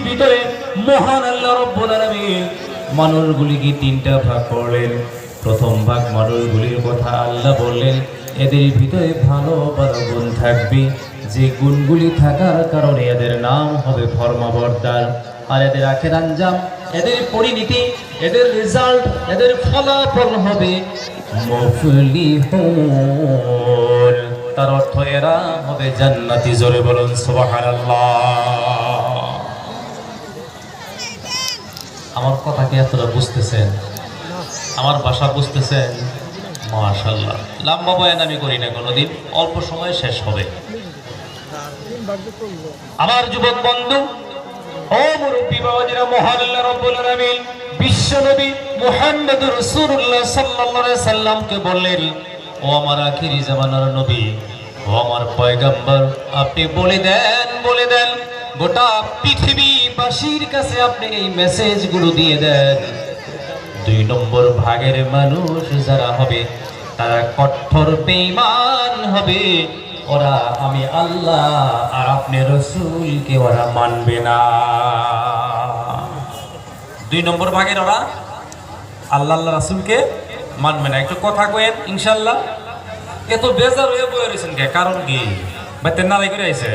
ভিতরে মহান আল্লাহ রাব্বুল আলামিন মানুষগুলিকে তিনটা ভাগ করলেন। প্রথম ভাগ মানুষগুলির কথা আল্লাহ বললেন, এদের ভিতরে ভালো ভালো গুণ থাকবে, যে গুণগুলি থাকার কারণে এদের নাম হবে ফরমাবরদার। আর এদের আখের আঞ্জাম, এদের পরিণতি, এদের রেজাল্ট, এদের ফলাফল হবে মুফলিহুন। তার অর্থ এরা হবে জান্নাতি। জোরে বলুন সুবহানাল্লাহ। আমার কথা কি এতটা বুঝতেছেন? আমার ভাষা বুঝতেছেন? মাশাআল্লাহ। লম্বা বয়ান আমি করি না কোনোদিন, অল্প সময়ে শেষ হবে। আমার যুবক বন্ধু ও মুরব্বী বাবাজিরা, মহান আল্লাহ রাব্বুল আলামিন বিশ্বনবী মুহাম্মদুর রাসূলুল্লাহ সাল্লাল্লাহু আলাইহি সাল্লামকে বললেন, ও আমার আখিরি জামানার নবী, ও আমার পয়গম্বর, আপনি বলে দেন গোটা পৃথিবীবাসীর কাছে আপনি এই মেসেজগুলো দিয়ে দেন। 2 নম্বর ভাগের মানুষ যারা হবে তারা কঠোর বেঈমান হবে। ওরা আমি আল্লাহ আর আপনি রাসূলকে ওরা মানবে না। 2 নম্বর ভাগের ওরা আল্লাহ রাসূলকে মানবে না। একটু কথা কয়েন ইনশাআল্লাহ। এত বেজার হয়ে বয়ে রয়েছেন কে? কারণ কি? বাইতে নারাই করে আইছে।